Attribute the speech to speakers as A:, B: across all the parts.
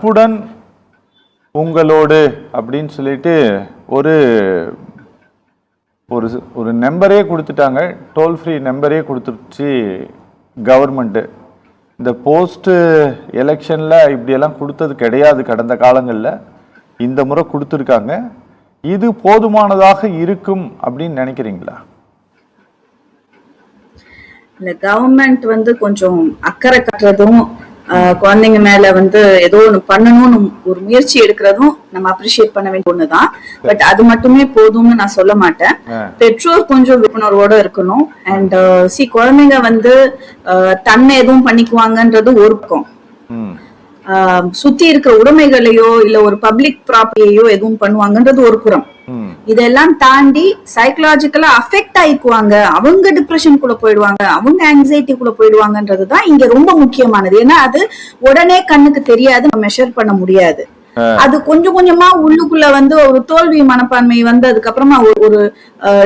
A: நட்புடன் உங்களோடு அப்படின்னு சொல்லிட்டு ஒரு ஒரு ஒரு நம்பரே கொடுத்துட்டாங்க, டோல் ஃப்ரீ நம்பரே கொடுத்துருச்சு கவர்மெண்ட்டு. இந்த போஸ்ட் எலெக்ஷனில் இப்படியெல்லாம் கொடுத்தது கிடையாது கடந்த காலங்களில், இந்த முறை கொடுத்துருக்காங்க. இது போதுமானதாக இருக்கும் அப்படின்னு நினைக்கிறீங்களா?
B: இந்த கவர்மெண்ட் வந்து கொஞ்சம் அக்கறை கட்டுறதும் குழந்தைங்க மேல வந்து ஏதோ ஒண்ணு பண்ணணும்னு ஒரு முயற்சி எடுக்கிறதும் நம்ம அப்ரிஷியேட் பண்ண வேண்டிய ஒண்ணுதான். பட் அது மட்டுமே போதும்னு நான் சொல்ல மாட்டேன். பெற்றோர் கொஞ்சம் விழிப்புணர்வோட இருக்கணும். அண்ட் குழந்தைங்க வந்து தன்னை எதுவும் பண்ணிக்குவாங்கன்றது ஒரு பக்கம், சுத்தி இருக்கிற உடைமைகளையோ இல்ல ஒரு பப்ளிக் ப்ராப்பர்ட்டியோ எதுவும் பண்ணுவாங்கன்றது ஒரு புறம். இதெல்லாம் தாண்டி சைக்கலாஜிக்கலா அஃபெக்ட் ஆயிக்குவாங்க, அவங்க டிப்ரெஷனுக்குள்ள போயிடுவாங்க, அவங்க ஆங்ஸைட்டிக்குள்ள போயிடுவாங்கன்றதுதான் இங்க ரொம்ப முக்கியமானது. ஏன்னா அது உடனே கண்ணுக்கு தெரியாது, நம்ம மெஷர் பண்ண முடியாது. அது கொஞ்சம் கொஞ்சமா உள்ளுக்குள்ள வந்து ஒரு தோல்வி மனப்பான்மை வந்து அதுக்கப்புறமா ஒரு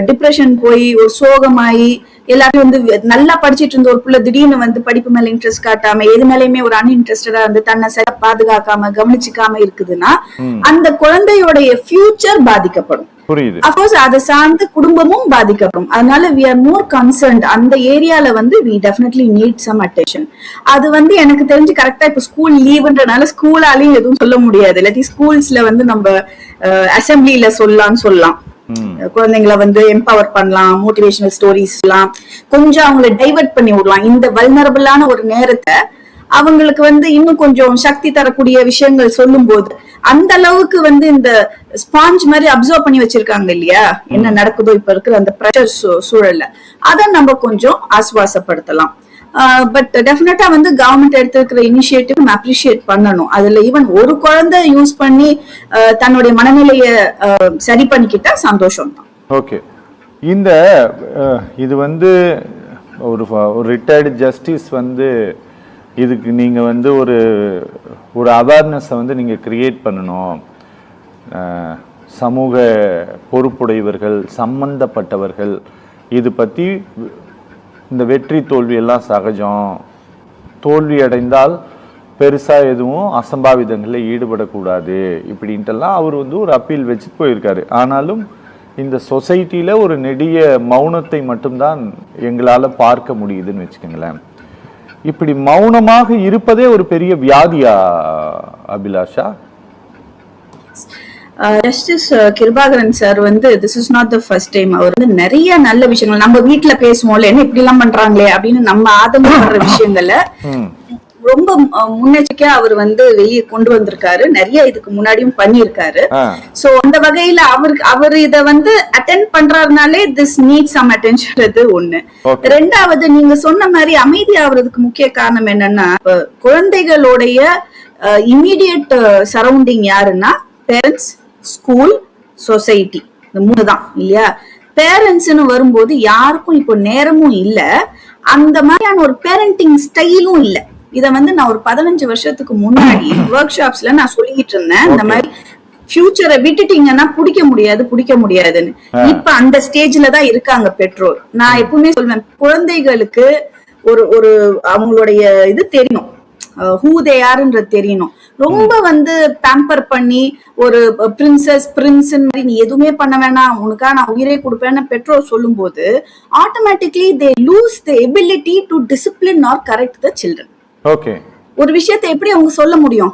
B: டிப்ரெஷன் போய் ஒரு சோகமாயி எல்லாரும் வந்து நல்லா படிச்சிட்டு இருந்த ஒரு புள்ள திடீர்னு வந்து படிப்பு மேல இன்ட்ரெஸ்ட் காட்டாம எது மேலயுமே ஒரு அன்இன்ட்ரெஸ்டடா வந்து தன்னை சரியா பாதுகாக்காம கவனிச்சுக்காம இருக்குதுன்னா அந்த குழந்தையோடைய ஃபியூச்சர் பாதிக்கப்படும். அஃப்கோர்ஸ் அதை சார்ந்து குடும்பமும் பாதிக்கப்படும். அதனால we are more concerned. அந்த ஏரியால வந்து we definitely need some attention. அது வந்து எனக்கு தெரிஞ்சு கரெக்டா இப்ப ஸ்கூல் லீவுன்றனால ஸ்கூலாலையும் எதுவும் சொல்ல முடியாது. இல்லாட்டி ஸ்கூல்ஸ்ல வந்து நம்ம அசம்பிளில சொல்லலாம், குழந்தைங்களை வந்து எம்பவர் பண்ணலாம், மோட்டிவேஷனல் ஸ்டோரிஸ் எல்லாம் கொஞ்சம் அவங்களை டைவர்ட் பண்ணி விடலாம். இந்த வல்னரபிளான ஒரு நேரத்தை அவங்களுக்கு வந்து இன்னும் கொஞ்சம் சக்தி தரக்கூடிய விஷயங்கள் சொல்லும் போது அந்த அளவுக்கு வந்து இந்த ஸ்பாஞ்ச் மாதிரி அப்சர்வ் பண்ணி வச்சிருக்காங்க இல்லையா, என்ன நடக்குதோ இப்ப இருக்கிற அந்த பிரஷர் சூழல்ல, அதை நம்ம கொஞ்சம் ஆஸ்வாசப்படுத்தலாம். பட் டெஃபினட்டா வந்து கவர்மெண்ட் எடுத்திருக்கிற இனிஷியேட்டிவ் அப்ரிஷியேட் பண்ணணும். அதுல ஈவன் ஒரு குழந்தை யூஸ் பண்ணி தன்னுடைய மனநிலைய சரி பண்ணிக்கிட்டா சந்தோஷம் தான்.
A: ஓகே, இந்த இது வந்து ஒரு ரிட்டையர்டு ஜஸ்டிஸ் வந்து இதுக்கு நீங்க வந்து ஒரு அவேர்னஸை வந்து நீங்க கிரியேட் பண்ணணும். சமூக பொறுப்புடையவர்கள், சம்பந்தப்பட்டவர்கள் இது பற்றி இந்த வெற்றி தோல்வி எல்லாம் சகஜம், தோல்வி அடைந்தால் பெருசாக எதுவும் அசம்பாவிதங்களில் ஈடுபடக்கூடாது இப்படின்ட்டுலாம் அவர் வந்து ஒரு அப்பீல் வச்சு போயிருக்காரு. ஆனாலும் இந்த சொசைட்டியில் ஒரு நெடிய மௌனத்தை மட்டும்தான் எங்களால் பார்க்க முடியுதுன்னு வச்சுக்கோங்களேன். இப்படி மௌனமாக இருப்பதே ஒரு பெரிய வியாதியா அபிலாஷா?
B: ஜஸ்டிஸ் கிருபாகரன் சார் வந்து this is not the first time. அவர் வந்து நிறைய நல்ல விஷயங்கள் நம்ம வீட்டுல பேசுவோம்ல, என்ன இப்படி எல்லாம் பண்றாங்களே அப்படின்னு நம்ம ஆதங்கப்படுற விஷயங்கள ரொம்ப முன்னெச்சரிக்கையா அவர் வந்து வெளியே கொண்டு வந்திருக்காரு. நிறைய இதுக்கு முன்னாடியும் பண்ணியிருக்காரு. சோ அந்த வகையில அவர் இத வந்து அட்டென்ட் பண்றாருனாலே திஸ் நீட் சம் அட்டென்ஷன் ஒண்ணு. ரெண்டாவது, நீங்க சொன்ன மாதிரி அமைதி ஆகுறதுக்கு முக்கிய காரணம் என்னன்னா, குழந்தைகளுடைய இமீடியட் சரௌண்டிங் யாருன்னா பேரண்ட்ஸ், ஸ்கூல், சொசைட்டி, இந்த மூணு தான் இல்லையா. பேரண்ட்ஸ்னு வரும்போது யாருக்கும் இப்போ நேரமும் இல்ல, அந்த மாதிரியான ஒரு பேரண்டிங் ஸ்டைலும் இல்ல. இத வந்து நான் ஒரு 15 வருஷத்துக்கு முன்னாடி ஒர்க் ஷாப்ஸ்ல நான் சொல்லிட்டு இருந்தேன், இந்த மாதிரி ஃபியூச்சரை விட்டுட்டீங்கன்னா பிடிக்க முடியாதுன்னு. இப்ப அந்த ஸ்டேஜ்ல தான் இருக்காங்க பெற்றோர். நான் எப்பவுமே சொல்வேன், குழந்தைகளுக்கு ஒரு அவங்களுடைய இது தெரியணும், ஹூ தே ஆர்ன்றது தெரியணும். ரொம்ப வந்து பேம்பர் பண்ணி ஒரு பிரின்ஸ் நீ எதுவுமே பண்ண வேணாம், உனக்கா நான் உயிரே கொடுப்பேன்னு பெற்றோர் சொல்லும் போது automatically they lose the ability to discipline are correct the children.
A: Okay,
B: ஒரு விஷயத்தை எப்படி அவங்க சொல்ல முடியும்,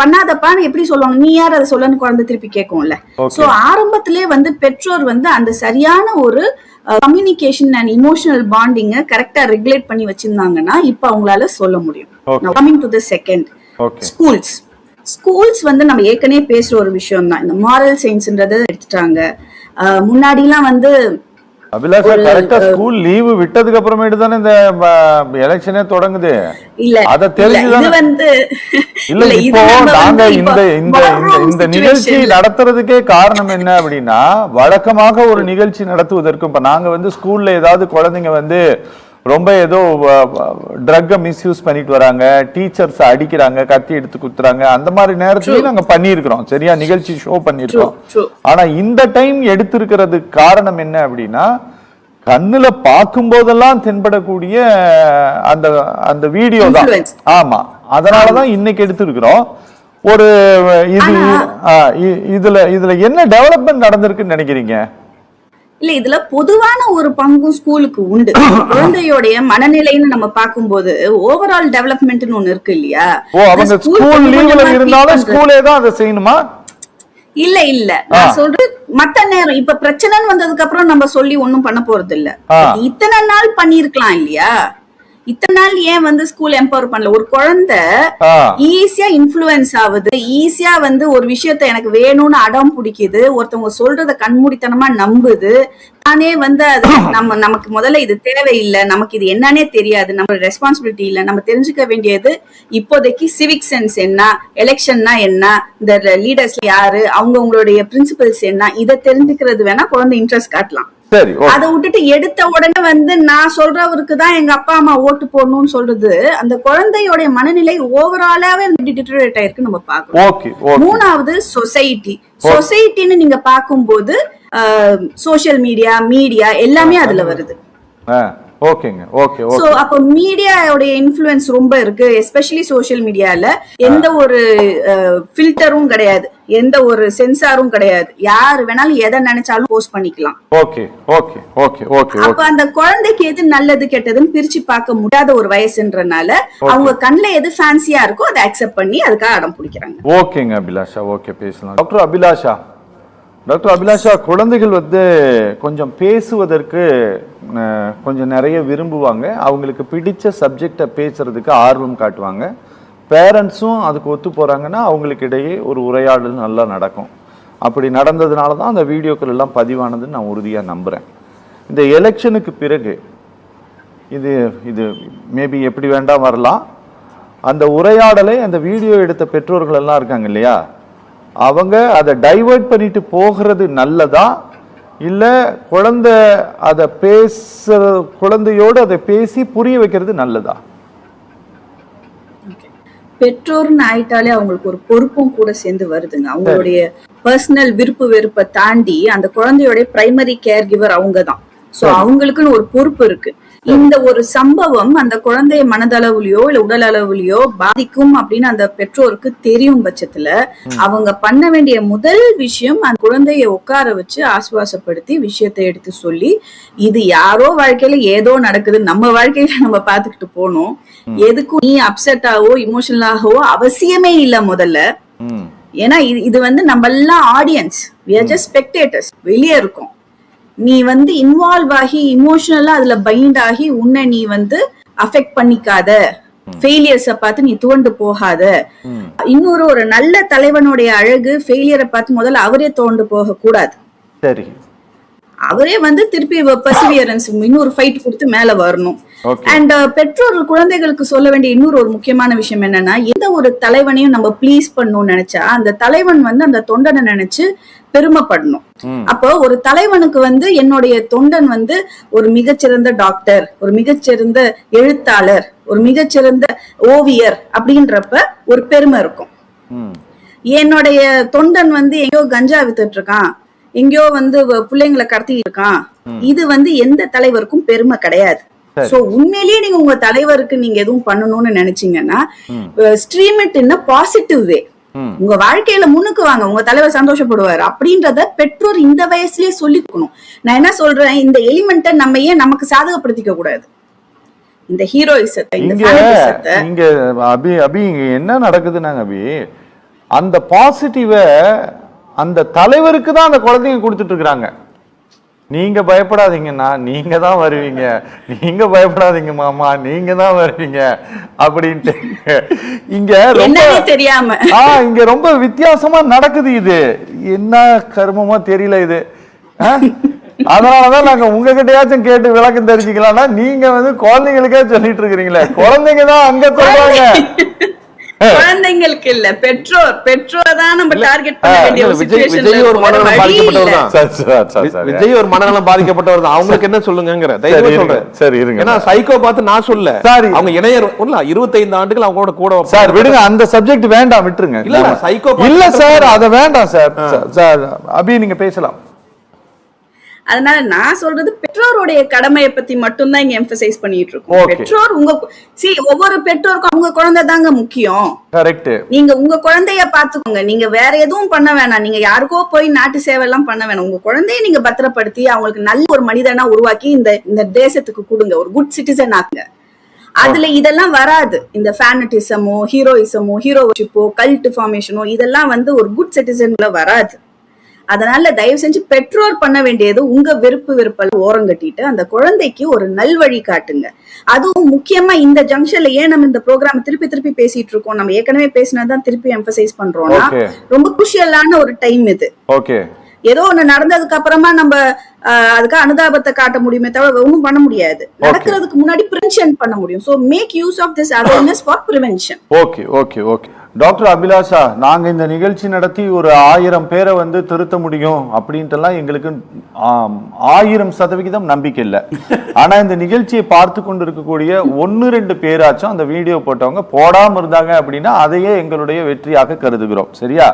B: பண்ணாதப்பான்னு எப்படி சொல்லுவாங்க, நீ யார் அதை சொல்லன்னு குழந்தை திருப்பி கேட்கும்ல. சோ ஆரம்பத்திலே வந்து பெற்றோர் வந்து அந்த சரியான ஒரு கம்யூனிகேஷன் அண்ட் இமோஷனல் பாண்டிங்க கரெக்டா ரெகுலேட் பண்ணி வச்சிருந்தாங்கன்னா இப்ப அவங்களால சொல்ல முடியும். Coming to the second, schools வந்து நம்ம ஏற்கனவே பேசுற ஒரு விஷயம் தான். இந்த மாரல் சயின்ஸ்ன்றத எடுத்துட்டாங்க. முன்னாடி எல்லாம் வந்து
A: அபிலாஷா கரெக்ட்டா ஸ்கூல் லீவ் விட்டதுக்கு அப்புறமேட்டு தானே இந்த எலெக்ஷனே தொடங்குது.
B: இல்ல
A: அத தெரிஞ்சு வந்து இல்ல இப்போ நாங்க இந்த நிகழ்ச்சி நடத்துறதுக்கே காரணம் என்ன அப்படின்னா, வழக்கமாக ஒரு நிகழ்ச்சி நடத்துவதற்கும் இப்ப நாங்க வந்து ஸ்கூல்ல ஏதாவது குழந்தைங்க வந்து ரொம்ப ஏதோ ட்ரக்கை மிஸ்யூஸ் பண்ணிட்டு வராங்க, டீச்சர்ஸ் அடிக்கிறாங்க, கத்தி எடுத்து குத்துறாங்க, அந்த மாதிரி நேரத்துலயும் நாங்க பண்ணியிருக்கிறோம், சரியா, நிகழ்ச்சி ஷோ பண்ணிருக்கோம். ஆனா இந்த டைம் எடுத்திருக்கிறதுக்கு காரணம் என்ன அப்படின்னா, கண்ணுல பார்க்கும் போதெல்லாம் தென்படக்கூடிய அந்த வீடியோ தான். ஆமா, அதனாலதான் இன்னைக்கு எடுத்திருக்கிறோம். ஒரு இதுல என்ன டெவலப்மெண்ட் நடந்திருக்குன்னு நினைக்கிறீங்க?
B: இல்ல இதுல பொதுவான ஒரு பங்கும் ஸ்கூலுக்கு உண்டு. குழந்தையோடைய மனநிலைன்னு நம்ம பார்க்கும்போது ஓவரால் டெவலப்மெண்ட்னு ஒண்ணு இருக்கு இல்லையா?
A: அவங்க ஸ்கூல் லீவ்ல இருந்தாலும் ஸ்கூலே தான் அதை செய்யணுமா?
B: இல்ல நான் சொல்றது மத்த நேரம் இப்ப பிரச்சனைன்னு வந்ததுக்கு அப்புறம் நம்ம சொல்லி ஒண்ணும் பண்ண போறது இல்ல. இத்தனை நாள் பண்ணிருக்கலாம் இல்லையா? இத்தனை நாள் ஏன் வந்து ஸ்கூல் எம்பவர் பண்ணல? ஒரு குழந்தை ஈஸியா இன்ஃப்ளூயன்ஸ் ஆகுது, ஈஸியா வந்து ஒரு விஷயத்த எனக்கு வேணும்னு அடம் பிடிக்குது, ஒருத்தவங்க சொல்றத கண்மூடித்தனமா நம்புது. நானே வந்து அது நமக்கு முதல்ல இது தேவையில்லை, நமக்கு இது என்னன்னே தெரியாது, நம்ம ரெஸ்பான்சிபிலிட்டி இல்ல, நம்ம தெரிஞ்சுக்க வேண்டியது இப்போதைக்கு சிவிக் சென்ஸ் என்ன, எலெக்ஷன்னா என்ன, இந்த லீடர்ஸ் யாரு, அவங்களுடைய பிரின்சிபல்ஸ் என்ன, இதை தெரிஞ்சுக்கிறது வேணா குழந்தை இன்ட்ரெஸ்ட் காட்டலாம். அதை விட்டுட்டு எடுத்த உடனே வந்து நான் சொல்றவருக்கு தான் எங்க அப்பா அம்மா ஓட்டு போடணும்னு சொல்றது அந்த குழந்தையோட மனநிலை ஓவராலாவே டிட்டரேட் ஆயிருக்கு நம்ம பார்க்கணும். மூணாவது சொசைட்டின்னு நீங்க பார்க்கும்போது சோசியல் மீடியா எல்லாமே அதுல வருது. சோ அப்ப மீடியாவோட இன்ஃப்ளூயன்ஸ் ரொம்ப இருக்கு, எஸ்பெஷலி சோசியல் மீடியால. எந்த ஒரு ஃபில்டரும் கிடையாது, எந்த ஒரு சென்சாரும் கிடையாது, யாரு வேணாலும் எதை நினைச்சாலும் போஸ்ட் பண்ணிக்கலாம். அப்ப அந்த குழந்தைக்கு எது நல்லது கெட்டதுன்னு பிரிச்சு பார்க்க முடியாத ஒரு வயசுன்றனால அவங்க கண்ணுல எது ஃபேன்சியா இருக்கோ அதை அக்செப்ட் பண்ணி அதுக்காக அடம் பிடிக்கிறாங்க.
A: ஓகேங்க அபிலாஷா, ஓகே பேசலாம். டாக்டர் அபிலாஷா, குழந்தைகள் வந்து கொஞ்சம் பேசுவதற்கு கொஞ்சம் நிறைய விரும்புவாங்க, அவங்களுக்கு பிடிச்ச சப்ஜெக்டை பேசுறதுக்கு ஆர்வம் காட்டுவாங்க. பேரண்ட்ஸும் அதுக்கு ஒத்து போறாங்கன்னா அவங்களுக்கு இடையே ஒரு உரையாடல் நல்லா நடக்கும். அப்படி நடந்ததுனால தான் அந்த வீடியோக்கள் எல்லாம் பதிவானதுன்னு நான் உறுதியாக நம்புகிறேன். இந்த எலெக்ஷனுக்கு பிறகு இது மேபி எப்படி வேண்டாம் வரலாம், அந்த உரையாடலை அந்த வீடியோ எடுத்த பெற்றோர்கள் எல்லாம் இருக்காங்க இல்லையா, அவங்க அதை டைவர்ட் பண்ணிட்டு போகிறது நல்லதா, இல்ல குழந்தையோடு அதை பேசி புரிய வைக்கிறது நல்லதா?
B: பெற்றோர்னு ஆயிட்டாலே அவங்களுக்கு ஒரு பொறுப்பும் கூட சேர்ந்து வருதுங்க. அவங்களுடைய பர்சனல் விருப்பு வெறுப்பை தாண்டி அந்த குழந்தையோட பிரைமரி கேர் கிவர் அவங்க தான். சோ அவங்களுக்குன்னு ஒரு பொறுப்பு இருக்கு. இந்த ஒரு சம்பவம் அந்த குழந்தைய மனதளவுலயோ இல்ல உடல் அளவுலயோ பாதிக்கும் அப்படின்னு அந்த பெற்றோருக்கு தெரியும் பட்சத்துல அவங்க பண்ண வேண்டிய முதல் விஷயம் அந்த குழந்தைய உட்கார வச்சு ஆசுவாசப்படுத்தி விஷயத்தை எடுத்து சொல்லி, இது யாரோ வாழ்க்கையில ஏதோ நடக்குது, நம்ம வாழ்க்கையில நம்ம பாத்துக்கிட்டு போனோம், எதுக்கும் நீ அப்செட்டாவோ இமோஷனலாகவோ அவசியமே இல்ல முதல்ல. ஏன்னா இது வந்து நம்ம எல்லாம் audience, we are just spectators, வெளியே இருக்கோம். நீ வந்து இன்வால்வ் ஆகி இமோஷனலா அதுல பைண்ட் ஆகி உன்னை நீ வந்து அஃபெக்ட் பண்ணிக்காத, ஃபெயிலியர்ஸ பார்த்து நீ துவண்டு போகாத. இன்னொரு ஒரு நல்ல தலைவனுடைய அழகு ஃபெயிலியரை பார்த்து முதல்ல அவரே துவண்டு போக கூடாது. சரி, அவரே வந்து திருப்பி பர்சிவியரன்ஸ் இன்னொரு ஃபைட் கொடுத்து மேல வரணும். அண்ட் பெற்றோர் குழந்தைகளுக்கு சொல்ல வேண்டிய இன்னொரு ஒரு முக்கியமான விஷயம் என்னன்னா, எந்த ஒரு தலைவனையும் நம்ம ப்ளீஸ் பண்ணணும்னு நினைச்சா அந்த தலைவன் வந்து அந்த தொண்டனை நினைச்சு பெருமைப்படணும். அப்போ ஒரு தலைவனுக்கு வந்து என்னுடைய தொண்டன் வந்து ஒரு மிகச்சிறந்த டாக்டர், ஒரு மிகச்சிறந்த எழுத்தாளர், ஒரு மிகச்சிறந்த ஓவியர் அப்படின்றப்ப ஒரு பெருமை இருக்கும். என்னுடைய தொண்டன் வந்து எங்கேயோ கஞ்சா வித்துட்டு இருக்கான், எங்கேயோ வந்து பிள்ளைங்களை கடத்திட்டு இருக்கான், இது வந்து எந்த தலைவருக்கும் பெருமை கிடையாது. சோ உண்மையிலேயே நீங்க உங்க தலைவருக்கு நீங்க எதுவும் பண்ணணும்னு நினைச்சீங்கன்னா stream it in a positive way. உங்க வாழ்க்கையில முன்னுக்கு வாங்க, உங்க தலைவர் சந்தோஷப்படுவார் அப்படின்றத பெற்றோர் இந்த வயசுலயே சொல்லிக்கணும். நான் என்ன சொல்றேன், இந்த எலிமெண்ட்டை நம்ம ஏன் நமக்கு சாதகப்படுத்திக்க கூடாது? இந்த ஹீரோயிசத்தை
A: இங்க அபி இங்க என்ன நடக்குதுன்னாங்க அபி, அந்த பாசிட்டிவ அந்த தலைவருக்கு தான் அந்த குழந்தைங்க கொடுத்துட்டு இருக்காங்க. நீங்க பயப்படாதீங்கன்னா நீங்க தான் வருவீங்க, நீங்க பயப்படாதீங்க மாமா நீங்க தான் வருவீங்க அப்படின்ட்டு இங்க
B: தெரியாம
A: இங்க ரொம்ப வித்தியாசமா நடக்குது. இது என்ன கர்மமா தெரியல இது. அதனாலதான் நாங்க உங்ககிட்டயாச்சும் கேட்டு விளக்கம் தெரிஞ்சுக்கலாம்னா நீங்க வந்து குழந்தைங்களுக்கே சொல்லிட்டு இருக்கிறீங்களே, குழந்தைங்க தான் அங்க சொல்றாங்க,
B: குழந்தைங்களுக்கு இல்ல, பெற்றோர் தான் நம்ம டார்கெட் பண்ண வேண்டிய ஒரு சிச்சுவேஷன்.
C: விஜய் ஒரு மனநலம் பாதிக்கப்பட்டவர் தான், விஜய் ஒரு மனநலம் பாதிக்கப்பட்டவர் தான், அவங்களுக்கு என்ன சொல்லுங்கங்கற தைரியமா சொல்றேன். சரி இருங்க, ஏன்னா சைக்கோ பார்த்து நான் சொல்ல, அவங்க இணையர் இல்ல 25 ஆண்டுகள் அவங்க கூட
A: சார் விடுங்க, அந்த சப்ஜெக்ட் வேண்டாம் விட்டுருங்க.
C: இல்ல சைக்கோ
A: இல்ல சார், அத வேண்டாம் சார். சார் அபி நீங்க பேசலாம்.
B: அதனால நான் சொல்றது பெற்றோருடைய கடமையை பத்தி மட்டும்தான் இங்க எம்பசைஸ் பண்ணிட்டு இருக்கோம். பெற்றோர் ஒவ்வொரு பெற்றோருக்கும் அவங்க குழந்தை தாங்க முக்கியம்.
A: கரெக்ட்.
B: நீங்க உங்க குழந்தைய பாத்துக்கோங்க, நீங்க வேற எதுவும் பண்ண வேணாம், நீங்க யாருக்கோ போய் நாட்டு சேவை எல்லாம் பண்ண வேணாம். உங்க குழந்தைய நீங்க பத்திரப்படுத்தி அவங்களுக்கு நல்ல ஒரு மனிதனா உருவாக்கி இந்த தேசத்துக்கு கொடுங்க, ஒரு குட் சிட்டிசன் ஆக்குங்க. அதுல இதெல்லாம் வராது. இந்த ஃபேனட்டிசமோ ஹீரோயிசமோ ஹீரோஷிப்போ கல்ட் ஃபார்மேஷனோ இதெல்லாம் ஒரு குட் சிட்டிசன்ல வராது. அதனால தயவு செஞ்சு பெற்றோர் பண்ண வேண்டியது உங்க வெறுப்பெல்லாம் ஓரம் கட்டிட்டு அந்த குழந்தைக்கு ஒரு நல்வழி காட்டுங்க. அதுவும் முக்கியமா இந்த ஜங்ஷன்ல ஏன் நம்ம இந்த ப்ரோக்ராம் திருப்பி பேசிட்டு இருக்கோம், நம்ம ஏற்கனவே பேசினதான் திருப்பி எம்பசைஸ் பண்றோம்னா ரொம்ப குருஷியலான ஒரு டைம் இது. ஏதோ ஒண்ணு நடந்ததுக்கு அப்புறமா நம்ம அதுக்கு அனுதாபத்தை காட்ட முடியுமே தவிர ஒன்றும் பண்ண முடியாது. நடக்கிறதுக்கு முன்னாடி பிரிவென்ஷன் பண்ண முடியும். So make use of this awareness for prevention.
A: Okay. Doctor Abhilasha, நாங்க இந்த நிகழ்ச்சி நடத்தி ஒரு 1000 பேரை திருத்த முடியும் அப்படின்ட்டுலாம் எங்களுக்கு 1000% நம்பிக்கை இல்லை. ஆனா இந்த நிகழ்ச்சியை பார்த்து கொண்டு இருக்கக்கூடிய 1-2 பேராச்சும் அந்த வீடியோ போட்டவங்க போடாம இருந்தாங்க அப்படின்னா அதையே எங்களுடைய வெற்றியாக கருதுகிறோம். சரியா?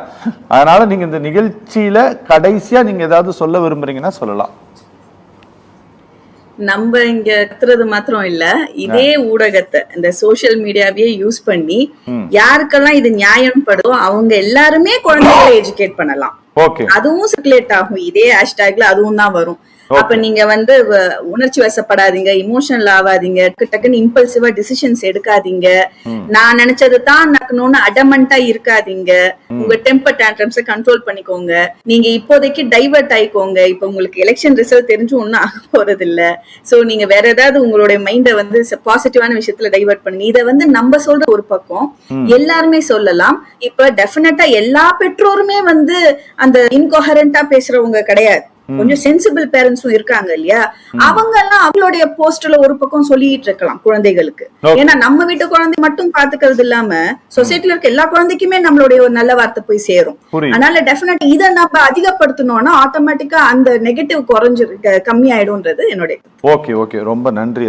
A: அதனால நீங்க இந்த நிகழ்ச்சியில கடைசியா நீங்க ஏதாவது சொல்ல விரும்புறீங்கன்னா சொல்லலாம்.
B: நம்ம இங்க கத்துறது மாத்திரம் இல்ல, இதே ஊடகத்தை இந்த சோசியல் மீடியாவே யூஸ் பண்ணி யாருக்கெல்லாம் இது நியாயம் படுதோ அவங்க எல்லாருமே குழந்தைகளை எஜுகேட் பண்ணலாம். அதுவும் சர்க்குலேட் ஆகும், இதே ஹேஷ்டேக்ல அதுவும் தான் வரும். அப்ப நீங்க உணர்ச்சி வசப்படாதீங்க, இமோஷனல் ஆகாதீங்க, டக்குன்னு இம்பல்சிவா டிசிஷன்ஸ் எடுக்காதீங்க, நான் நினைச்சது தான் நடக்கணும்னு அடமண்டா இருக்காதீங்க, உங்க டெம்பர் டேண்ட்ரம்ஸை கண்ட்ரோல் பண்ணிக்கோங்க. நீங்க இப்போதைக்கு டைவர்ட் ஆயிக்கோங்க. இப்ப உங்களுக்கு எலெக்ஷன் ரிசல்ட் தெரிஞ்சு ஒன்னும் ஆக போறது இல்ல. சோ நீங்க வேற ஏதாவது உங்களுடைய மைண்ட பாசிட்டிவான விஷயத்துல டைவர்ட் பண்ணுங்க. இத நம்ம சொல்ற ஒரு பக்கம் எல்லாருமே சொல்லலாம். இப்ப டெஃபினட்டா எல்லா பெற்றோருமே அந்த இன்கோஹரண்டா பேசுறவங்க கிடையாது. கொஞ்சம் சென்சிபிள் பேரண்ட்ஸும் இருக்காங்க இல்லையா, அவங்க எல்லாம் அவங்களுடைய போஸ்ட்ல ஒரு பக்கம் சொல்லிட்டு இருக்கலாம் குழந்தைகளுக்கு. ஏன்னா நம்ம வீட்டு குழந்தை மட்டும் பாத்துக்கிறது இல்லாம சொசைட்டில இருக்க எல்லா குழந்தைக்குமே நம்மளுடைய ஒரு நல்ல வார்த்தை போய் சேரும். அதனால டெஃபினட் இதை நம்ம அதிகப்படுத்தணும்னா ஆட்டோமேட்டிக்கா அந்த நெகட்டிவ் கம்மி ஆயிடும்ன்றது என்னுடைய.
A: ஓகே, ரொம்ப நன்றி.